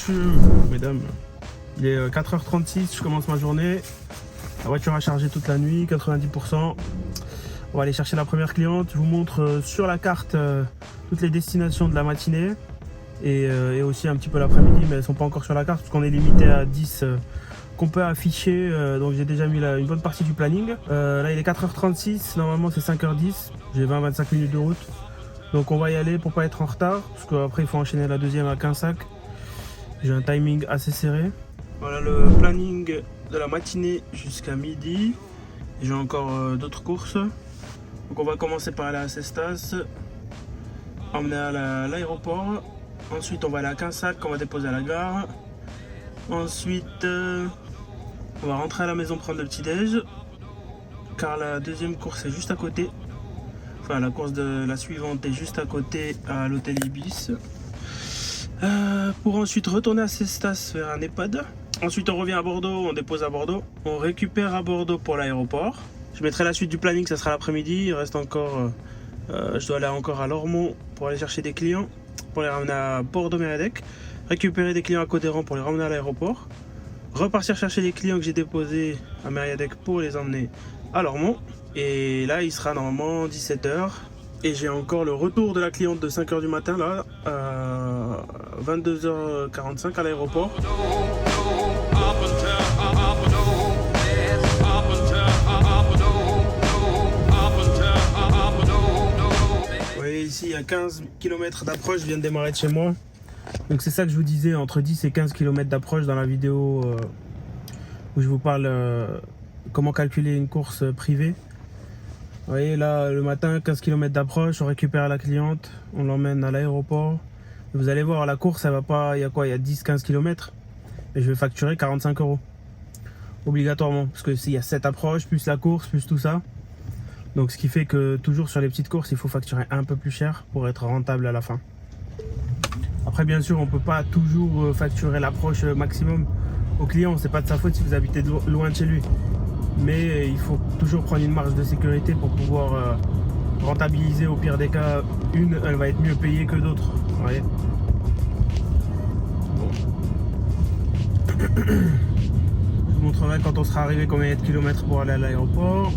messieurs, mesdames. Il est 4h36, je commence ma journée. La voiture a chargé toute la nuit, 90%. On va aller chercher la première cliente. Je vous montre sur la carte toutes les destinations de la matinée et aussi un petit peu l'après-midi, mais elles ne sont pas encore sur la carte parce qu'on est limité à 10 qu'on peut afficher. Donc j'ai déjà mis une bonne partie du planning. Là il est 4h36, normalement c'est 5h10. J'ai 20-25 minutes de route. Donc on va y aller pour pas être en retard, parce qu'après il faut enchaîner la deuxième à Quinsac. J'ai un timing assez serré. Voilà le planning de la matinée jusqu'à midi. J'ai encore d'autres courses. Donc on va commencer par aller à Cestas, emmener à l'aéroport. Ensuite on va aller à Quinsac, qu'on va déposer à la gare. Ensuite on va rentrer à la maison prendre le petit déj, car la deuxième course est juste à côté. Enfin la course de la suivante est juste à côté à l'hôtel Ibis. Pour ensuite retourner à Cestas faire un EHPAD. Ensuite on revient à Bordeaux, on dépose à Bordeaux. On récupère à Bordeaux pour l'aéroport. Je mettrai la suite du planning, ça sera l'après-midi. Il reste encore, je dois aller encore à Lormont pour aller chercher des clients, pour les ramener à Bordeaux-Mériadec. Récupérer des clients à Codéran pour les ramener à l'aéroport. Repartir chercher les clients que j'ai déposés à Mériadec pour les emmener à Lormont. Et là il sera normalement 17h. Et j'ai encore le retour de la cliente de 5h du matin là, à 22h45 à l'aéroport. Vous voyez ici il y a 15 km d'approche, je viens de démarrer de chez moi. Donc c'est ça que je vous disais, entre 10 et 15 km d'approche dans la vidéo où je vous parle comment calculer une course privée. Vous voyez là le matin 15 km d'approche, on récupère la cliente, on l'emmène à l'aéroport. Vous allez voir la course, elle va pas, il y a quoi, il y a 10-15 km et je vais facturer 45 € obligatoirement, parce que s'il y a 7 approches, plus la course, plus tout ça. Donc ce qui fait que toujours sur les petites courses, il faut facturer un peu plus cher pour être rentable à la fin. Après bien sûr, on peut pas toujours facturer l'approche maximum au client, c'est pas de sa faute si vous habitez loin de chez lui. Mais il faut toujours prendre une marge de sécurité pour pouvoir rentabiliser. Au pire des cas, une elle va être mieux payée que d'autres. Vous voyez. Bon. Je vous montrerai quand on sera arrivé combien il y a de kilomètres pour aller à l'aéroport.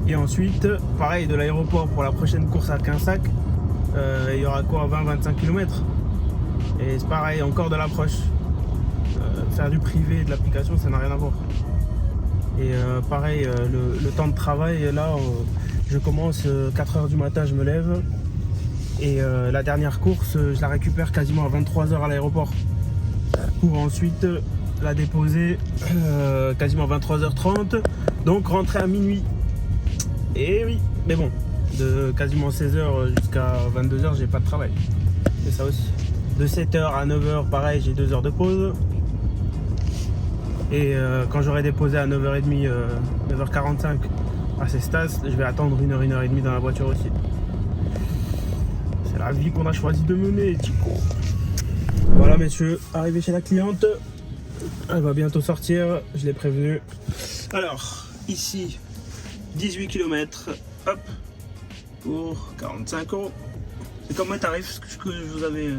Et ensuite, pareil, de l'aéroport pour la prochaine course à Quinsac, il y aura quoi, 20-25 km. Et c'est pareil, encore de l'approche. Faire du privé et de l'application, ça n'a rien à voir. Et pareil, le temps de travail, là, je commence 4h du matin, je me lève. Et la dernière course, je la récupère quasiment à 23h à l'aéroport. Pour ensuite la déposer quasiment à 23h30. Donc rentrer à minuit. Et oui, mais bon, de quasiment 16h jusqu'à 22h, j'ai pas de travail. C'est ça aussi. De 7h à 9h, pareil, j'ai 2 heures de pause. Et quand j'aurai déposé à 9h30, 9h45 à Cestas, je vais attendre 1h30 dans la voiture aussi. C'est la vie qu'on a choisi de mener, Chico. Voilà messieurs, arrivé chez la cliente. Elle va bientôt sortir, je l'ai prévenu. Alors, ici, 18 km, hop, pour 45 €. C'est comme mes tarifs, ce que je vous avais...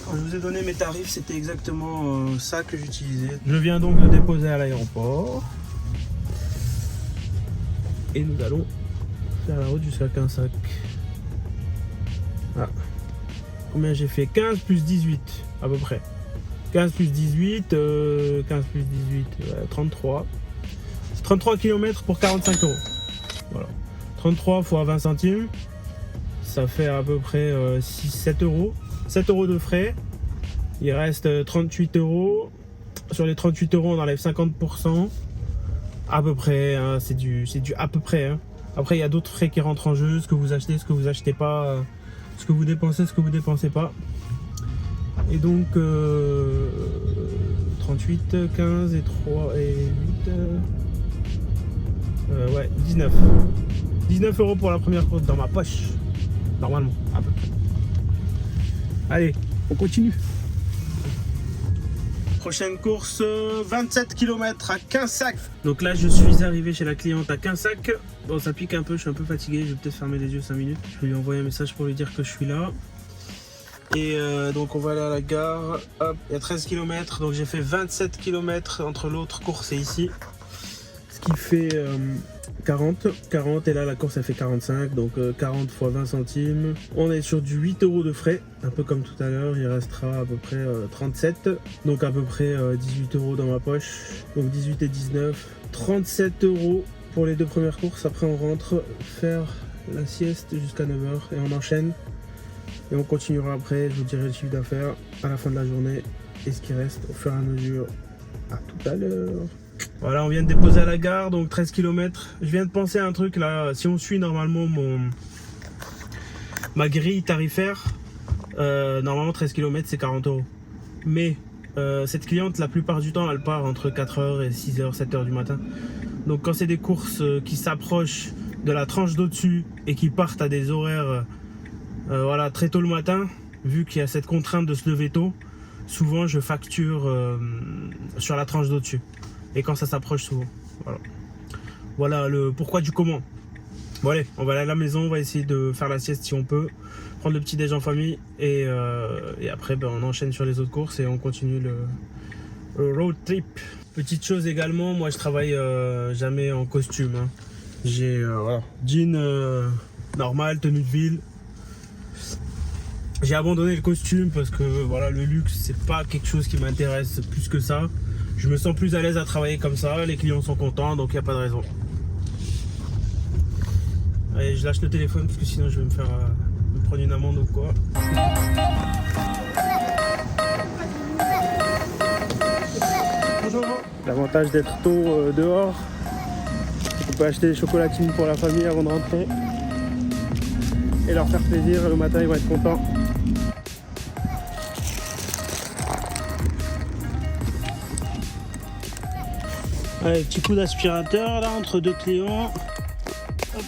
Quand je vous ai donné mes tarifs, c'était exactement ça que j'utilisais. Je viens donc de déposer à l'aéroport. Et nous allons faire la route jusqu'à Quinsac. Ah. Combien j'ai fait? 15 plus 18 à peu près. 15 plus 18, 15 plus 18, 33. C'est 33 km pour 45 €. Voilà. 33 fois 20 centimes. Ça fait à peu près 7 €. 7 € de frais, il reste 38 €. Sur les 38 €, on enlève 50%. À peu près, hein, c'est du à peu près. Hein. Après, il y a d'autres frais qui rentrent en jeu, ce que vous achetez, ce que vous achetez pas, ce que vous dépensez, ce que vous dépensez pas. Et donc, 38, 15 et 3 et 8, ouais, 19. 19 € pour la première course dans ma poche, normalement, à peu près. Allez, on continue. Prochaine course, 27 km à Quinsac. Donc là, je suis arrivé chez la cliente à Quinsac. Bon, ça pique un peu, je suis un peu fatigué. Je vais peut-être fermer les yeux 5 minutes. Je vais lui envoyer un message pour lui dire que je suis là. Et donc on va aller à la gare. Hop, il y a 13 km, donc j'ai fait 27 km entre l'autre course et ici. Ce qui fait 40 et là la course elle fait 45, donc 40 fois 20 centimes. On est sur du 8 € de frais, un peu comme tout à l'heure, il restera à peu près 37, donc à peu près 18 € dans ma poche, donc 18 et 19, 37 € pour les deux premières courses. Après on rentre faire la sieste jusqu'à 9 h et on enchaîne. Et on continuera après, je vous dirai le chiffre d'affaires à la fin de la journée et ce qui reste au fur et à mesure. À tout à l'heure. Voilà, on vient de déposer à la gare, donc 13 km. Je viens de penser à un truc là, si on suit normalement ma grille tarifaire, normalement 13 km c'est 40 €. Mais cette cliente, la plupart du temps, elle part entre 4 h et 6 h, 7 h du matin. Donc quand c'est des courses qui s'approchent de la tranche d'au-dessus et qui partent à des horaires voilà, très tôt le matin, vu qu'il y a cette contrainte de se lever tôt, souvent je facture sur la tranche d'au-dessus. Et quand ça s'approche souvent. Voilà le pourquoi du comment. Bon allez, on va aller à la maison, on va essayer de faire la sieste si on peut, prendre le petit déj en famille et après on enchaîne sur les autres courses et on continue le road trip. Petite chose également, moi je travaille jamais en costume. Hein. J'ai voilà, jean normal, tenue de ville. J'ai abandonné le costume parce que voilà, le luxe c'est pas quelque chose qui m'intéresse plus que ça. Je me sens plus à l'aise à travailler comme ça, les clients sont contents donc il n'y a pas de raison. Allez, je lâche le téléphone parce que sinon je vais me faire me prendre une amende ou quoi. Bonjour. L'avantage d'être tôt dehors, c'est qu'on peut acheter des chocolatines pour la famille avant de rentrer et leur faire plaisir. Le matin ils vont être contents. Allez, petit coup d'aspirateur là entre deux clients. Hop.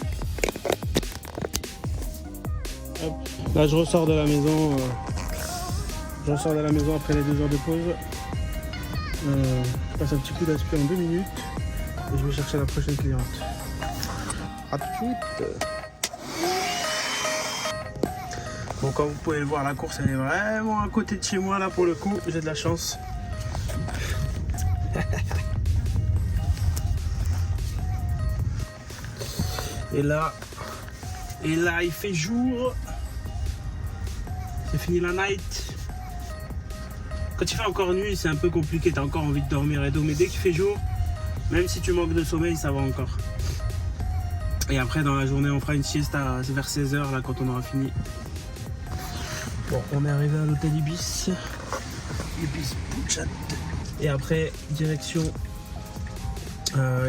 Hop. Là je ressors de la maison. Après les 2 heures de pause. Je passe un petit coup d'aspirateur en 2 minutes et je vais chercher la prochaine cliente. A tout de suite. Bon, comme vous pouvez le voir, la course elle est vraiment à côté de chez moi là pour le coup, j'ai de la chance. Et là il fait jour. C'est fini la night. Quand il fait encore nuit, c'est un peu compliqué, t'as encore envie de dormir et tout, mais dès qu'il fait jour, même si tu manques de sommeil, ça va encore. Et après dans la journée, on fera une sieste vers 16 h là quand on aura fini. Bon, on est arrivé à l'hôtel Ibis Puchat. Et après, direction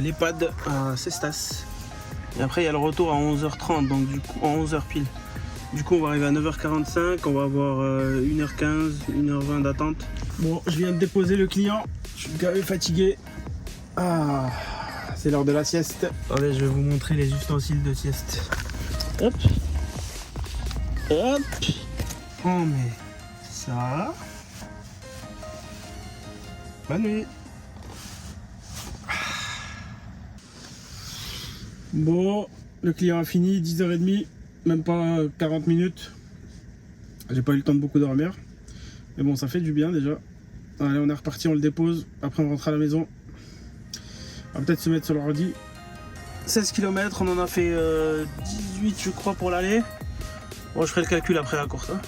l'EHPAD à Cestas. Et après, il y a le retour à 11 h 30, donc du coup, en 11 h pile. Du coup, on va arriver à 9 h 45, on va avoir 1 h 15, 1 h 20 d'attente. Bon, je viens de déposer le client, je suis quand même fatigué. Ah, c'est l'heure de la sieste. Attendez, je vais vous montrer les ustensiles de sieste. Hop. Hop. On met ça. Bonne nuit. Bon, le client a fini, 10 h 30, même pas 40 minutes. J'ai pas eu le temps de beaucoup dormir. Mais bon, ça fait du bien déjà. Allez, on est reparti, on le dépose. Après, on rentre à la maison. On va peut-être se mettre sur l'ordi. 16 km, on en a fait 18 je crois pour l'aller. Bon, je ferai le calcul après la course. Hein.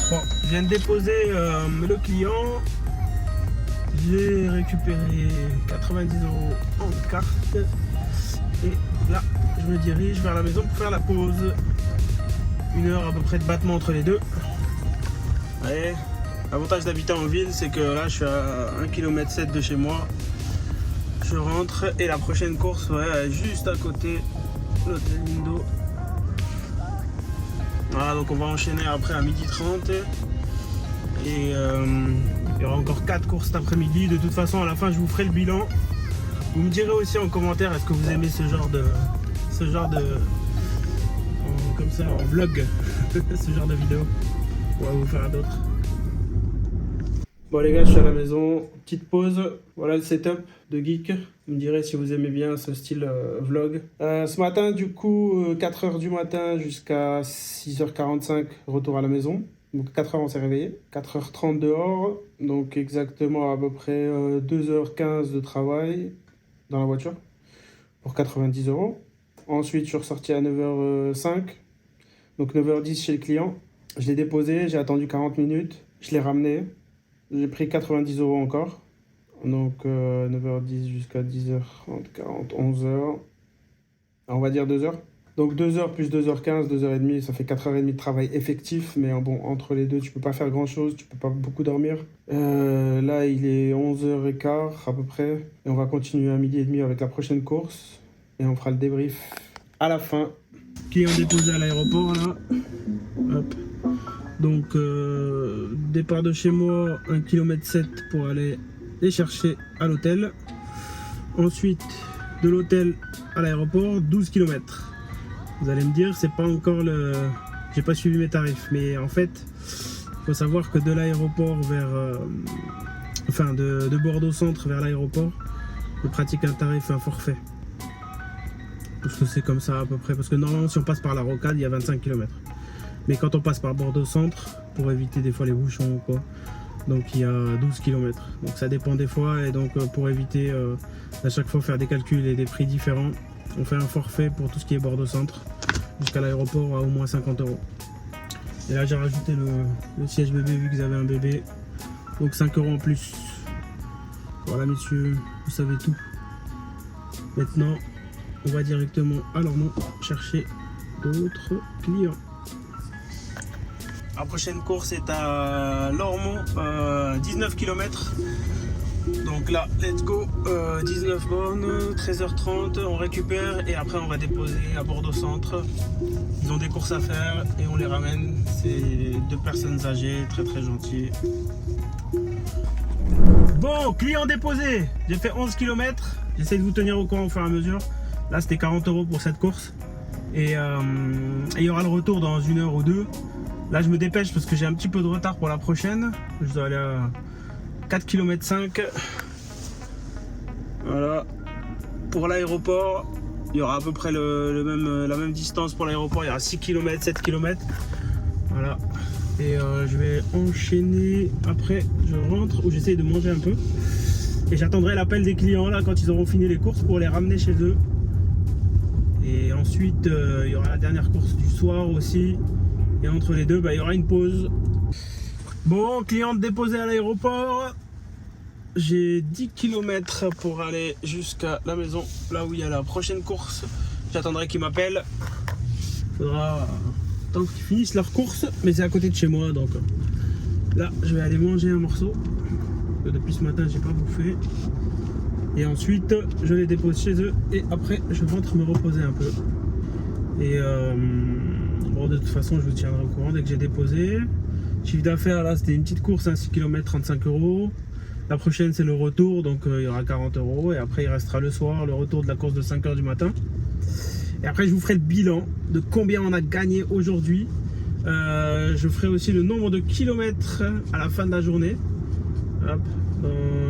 Bon, je viens de déposer le client. J'ai récupéré 90 € en carte. Et là, je me dirige vers la maison pour faire la pause. 1 heure à peu près de battement entre les deux. Ouais. L'avantage d'habiter en ville, c'est que là, je suis à 1,7 km de chez moi. Je rentre et la prochaine course, ouais, juste à côté, l'hôtel Lindo. Voilà, donc on va enchaîner après à 12h30. Et il y aura encore 4 courses cet après-midi. De toute façon, à la fin, je vous ferai le bilan. Vous me direz aussi en commentaire, est-ce que vous aimez ce genre de comme ça, en vlog, ce genre de vidéo. On va vous faire d'autres. Bon les gars, je suis à la maison, petite pause. Voilà le setup de Geek. Vous me direz si vous aimez bien ce style vlog. Ce matin, du coup, 4 h du matin jusqu'à 6 h 45, retour à la maison. Donc 4h on s'est réveillé, 4h30 dehors, donc exactement à peu près 2h15 de travail dans la voiture pour 90 €. Ensuite je suis ressorti à 9h05, donc 9h10 chez le client. Je l'ai déposé, j'ai attendu 40 minutes, je l'ai ramené, j'ai pris 90 € encore. Donc 9h10 jusqu'à 10h30, 40, 11h, on va dire 2h. Donc 2h plus 2h15, 2h30, ça fait 4h30 de travail effectif. Mais bon, entre les deux, tu peux pas faire grand chose, tu peux pas beaucoup dormir. Là, il est 11h15 à peu près. Et on va continuer à 12h30 avec la prochaine course. Et on fera le débrief à la fin. Client déposé à l'aéroport là. Hop. Donc départ de chez moi, 1,7 km pour aller les chercher à l'hôtel. Ensuite, de l'hôtel à l'aéroport, 12 km. Vous allez me dire, c'est pas encore le... J'ai pas suivi mes tarifs, mais en fait, il faut savoir que de l'aéroport vers... Enfin, de Bordeaux Centre vers l'aéroport, je pratique un tarif, un forfait. Parce que c'est comme ça à peu près. Parce que normalement, si on passe par la rocade, il y a 25 km. Mais quand on passe par Bordeaux Centre, pour éviter des fois les bouchons ou quoi, donc il y a 12 km. Donc ça dépend des fois, et donc pour éviter à chaque fois faire des calculs et des prix différents, on fait un forfait pour tout ce qui est Bordeaux Centre jusqu'à l'aéroport à au moins 50 €. Et là j'ai rajouté le siège bébé vu que vous avez un bébé, donc 5 € en plus. Voilà messieurs, vous savez tout. Maintenant on va directement à Lormont chercher d'autres clients. La prochaine course est à Lormont, 19 km. Donc là, let's go, 19 bornes, 13h30, on récupère et après on va déposer à Bordeaux Centre. Ils ont des courses à faire et on les ramène. C'est 2 personnes âgées, très très gentilles. Bon, client déposé, j'ai fait 11 km. J'essaie de vous tenir au courant au fur et à mesure. Là, c'était 40 € pour cette course. Et il y aura le retour dans 1 heure ou 2. Là je me dépêche parce que j'ai un petit peu de retard pour la prochaine. Je dois aller à 4,5 km. Voilà. Pour l'aéroport, il y aura à peu près la même distance pour l'aéroport. Il y aura 6 km, 7 km. Voilà. Et je vais enchaîner. Après je rentre ou j'essaye de manger un peu. Et j'attendrai l'appel des clients là quand ils auront fini les courses pour les ramener chez eux. Et ensuite il y aura la dernière course du soir aussi. Et entre les deux, il y aura une pause. Bon, cliente déposée à l'aéroport. J'ai 10 km pour aller jusqu'à la maison, là où il y a la prochaine course. J'attendrai qu'ils m'appellent. Il faudra tant qu'ils finissent leur course, mais c'est à côté de chez moi. Donc là, je vais aller manger un morceau. Depuis ce matin, j'ai pas bouffé. Et ensuite, je les dépose chez eux. Et après, je rentre me reposer un peu. Et bon, de toute façon je vous tiendrai au courant dès que j'ai déposé. Chiffre d'affaires là c'était une petite course, 6 km 35 €. La prochaine c'est le retour, donc il y aura 40 € et après il restera le soir, le retour de la course de 5 h du matin. Et après je vous ferai le bilan de combien on a gagné aujourd'hui. Je ferai aussi le nombre de kilomètres à la fin de la journée. Hop,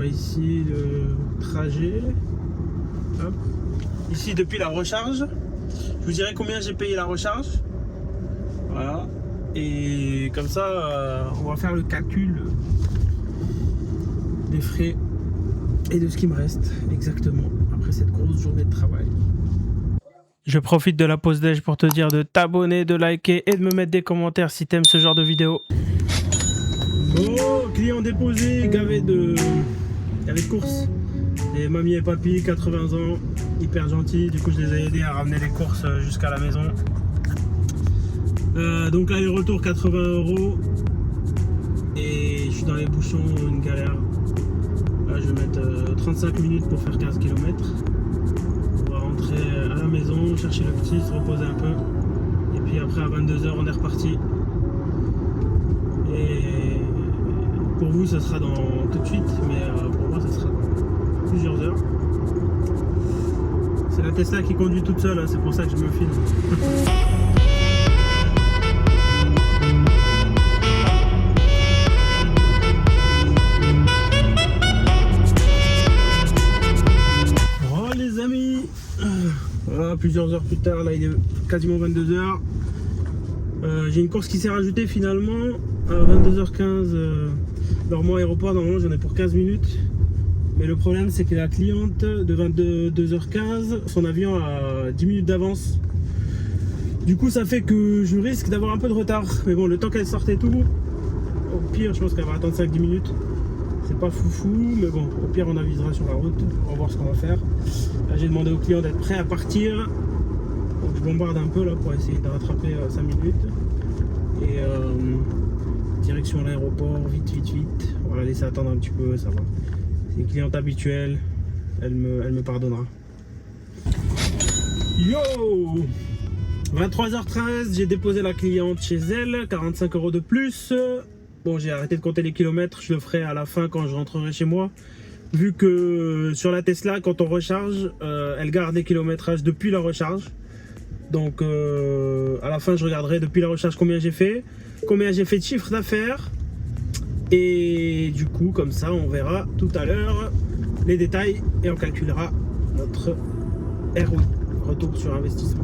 ici le trajet. Hop. Ici depuis la recharge. Je vous dirai combien j'ai payé la recharge. Voilà. Et comme ça, on va faire le calcul des frais et de ce qui me reste exactement après cette grosse journée de travail. Je profite de la pause déj pour te dire de t'abonner, de liker et de me mettre des commentaires si t'aimes ce genre de vidéo. Bon, client déposé, gavé de courses. Et mamie et papy, 80 ans, hyper gentils. Du coup, je les ai aidés à ramener les courses jusqu'à la maison. Donc aller-retour 80 €. Et je suis dans les bouchons, une galère. Là, je vais mettre 35 minutes pour faire 15 km. On va rentrer à la maison, chercher le petit, se reposer un peu. Et puis après, à 22 h, on est reparti. Et pour vous, ça sera dans tout de suite, mais pour moi, ça sera dans plusieurs heures. C'est la Tesla qui conduit toute seule, hein, c'est pour ça que je me filme. Oh les amis, voilà, plusieurs heures plus tard, là il est quasiment 22 h. J'ai une course qui s'est rajoutée finalement. à 22h15, alors moi aéroport, normalement j'en ai pour 15 minutes. Mais le problème c'est que la cliente de 22h15, son avion a 10 minutes d'avance. Du coup ça fait que je risque d'avoir un peu de retard. Mais bon, le temps qu'elle sorte et tout, au pire je pense qu'elle va attendre 5-10 minutes. C'est pas foufou, mais bon, au pire on avisera sur la route, on va voir ce qu'on va faire. Là j'ai demandé au client d'être prêt à partir. Donc je bombarde un peu là pour essayer de rattraper 5 minutes. Et direction l'aéroport, vite. On va la laisser attendre un petit peu, ça va. C'est une cliente habituelle, elle me pardonnera. Yo! 23h13, j'ai déposé la cliente chez elle, 45 € de plus. Bon, j'ai arrêté de compter les kilomètres, je le ferai à la fin quand je rentrerai chez moi. Vu que sur la Tesla, quand on recharge, elle garde les kilométrages depuis la recharge. Donc à la fin, je regarderai depuis la recharge combien j'ai fait de chiffre d'affaires. Et du coup, comme ça, on verra tout à l'heure les détails et on calculera notre ROI, retour sur investissement.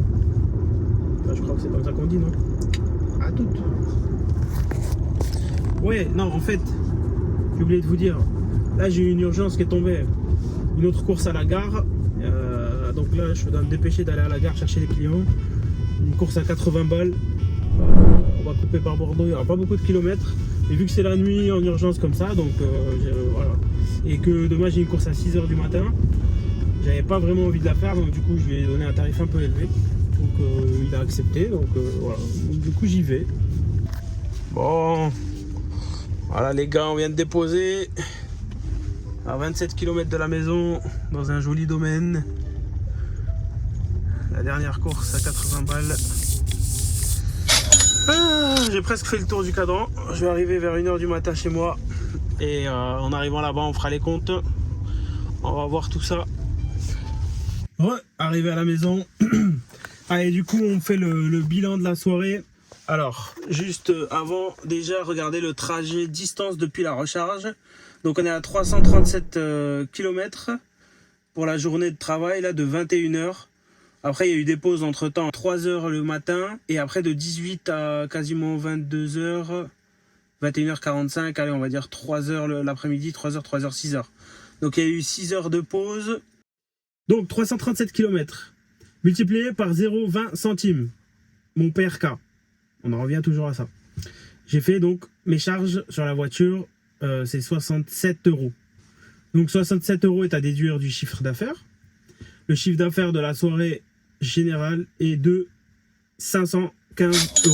Enfin, je crois que c'est comme ça qu'on dit, non? À toutes. Ouais, non, en fait, j'ai oublié de vous dire, là j'ai eu une urgence qui est tombée, une autre course à la gare. Donc là, je dois me dépêcher d'aller à la gare chercher les clients. Une course à 80 balles. On va couper par Bordeaux, il n'y aura pas beaucoup de kilomètres. Et vu que c'est la nuit en urgence comme ça, donc voilà. Et que demain j'ai une course à 6 h du matin, j'avais pas vraiment envie de la faire, donc du coup je lui ai donné un tarif un peu élevé. Donc il a accepté, donc voilà. Donc, du coup j'y vais. Bon, voilà les gars, on vient de déposer à 27 km de la maison, dans un joli domaine. La dernière course à 80 balles. J'ai presque fait le tour du cadran. Je vais arriver vers 1 h du matin chez moi. Et en arrivant là-bas, on fera les comptes. On va voir tout ça. Ouais, arrivé à la maison. Allez, du coup, on fait le bilan de la soirée. Alors, juste avant, déjà, regardez le trajet distance depuis la recharge. Donc, on est à 337 km pour la journée de travail là, de 21 h. Après, il y a eu des pauses entre temps, 3 h le matin, et après de 18 à quasiment 22 h, 21h45, allez, on va dire 3 h l'après-midi, 3 h, 3 h, 6 h. Donc il y a eu 6 heures de pause. Donc 337 km, multiplié par 0,20 centimes, mon PRK. On en revient toujours à ça. J'ai fait donc mes charges sur la voiture, c'est 67 €. Donc 67 € est à déduire du chiffre d'affaires. Le chiffre d'affaires de la soirée générale est de 515 €.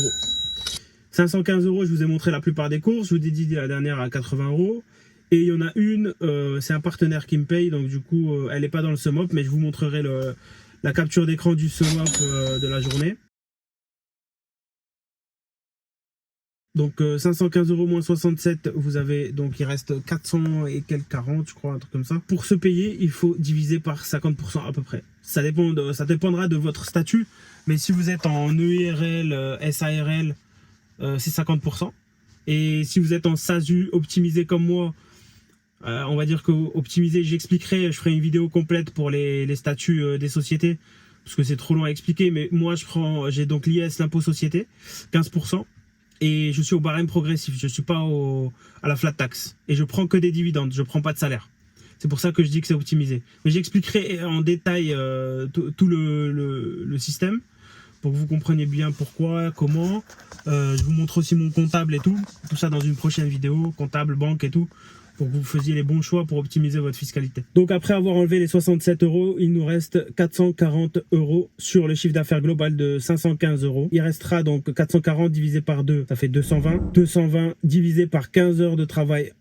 515 €, je vous ai montré la plupart des courses. Je vous ai dit la dernière à 80 €. Et il y en a une, c'est un partenaire qui me paye. Donc du coup, elle n'est pas dans le sum up. Mais je vous montrerai la capture d'écran du sum up de la journée. Donc 515 € moins 67, vous avez, donc il reste 400 et quelques 40, je crois, un truc comme ça. Pour se payer, il faut diviser par 50% à peu près. Ça dépendra de votre statut, mais si vous êtes en EIRL, SARL, c'est 50%. Et si vous êtes en SASU optimisé comme moi, on va dire que optimisé, j'expliquerai, je ferai une vidéo complète pour les statuts des sociétés, parce que c'est trop long à expliquer, mais moi j'ai donc l'IS, l'impôt société, 15%. Et je suis au barème progressif, je ne suis pas à la flat tax. Et je prends que des dividendes, je ne prends pas de salaire. C'est pour ça que je dis que c'est optimisé. Mais j'expliquerai en détail tout le système, pour que vous compreniez bien pourquoi, comment. Je vous montre aussi mon comptable et tout ça dans une prochaine vidéo, comptable, banque et tout, pour que vous faisiez les bons choix pour optimiser votre fiscalité. Donc après avoir enlevé les 67 €, il nous reste 440 € sur le chiffre d'affaires global de 515 €. Il restera donc 440 divisé par 2, ça fait 220. 220 divisé par 15 heures de travail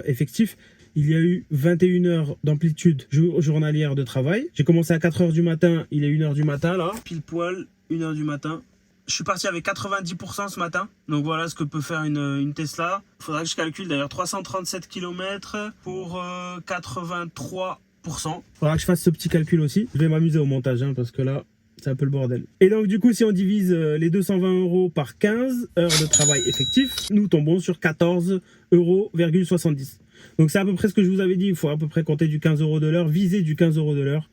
effectif. Il y a eu 21 heures d'amplitude journalière de travail. J'ai commencé à 4 h du matin, il est 1 h du matin là, pile poil, 1 h du matin. Je suis parti avec 90% ce matin. Donc voilà ce que peut faire une Tesla. Il faudra que je calcule d'ailleurs 337 km pour 83%. Il faudra que je fasse ce petit calcul aussi. Je vais m'amuser au montage parce que là, c'est un peu le bordel. Et donc du coup, si on divise les 220 € par 15 heures de travail effectif, nous tombons sur 14,70 €. Donc c'est à peu près ce que je vous avais dit. Il faut à peu près compter du 15 € de l'heure, viser du 15 € de l'heure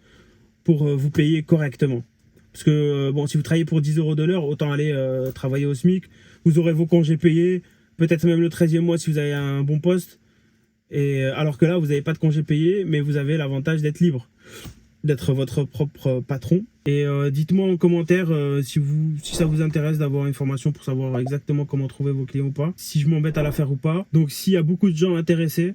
pour vous payer correctement. Parce que bon, si vous travaillez pour 10 € de l'heure, autant aller travailler au SMIC. Vous aurez vos congés payés, peut-être même le 13e mois si vous avez un bon poste. Et alors que là, vous n'avez pas de congé payé, mais vous avez l'avantage d'être libre, d'être votre propre patron. Et dites-moi en commentaire si ça vous intéresse d'avoir une formation pour savoir exactement comment trouver vos clients ou pas, si je m'embête à la faire ou pas. Donc s'il y a beaucoup de gens intéressés,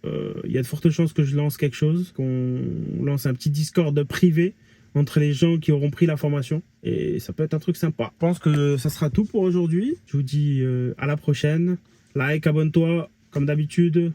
il y a de fortes chances que je lance quelque chose, qu'on lance un petit Discord privé entre les gens qui auront pris la formation. Et ça peut être un truc sympa. Je pense que ça sera tout pour aujourd'hui. Je vous dis à la prochaine. Like, abonne-toi, comme d'habitude.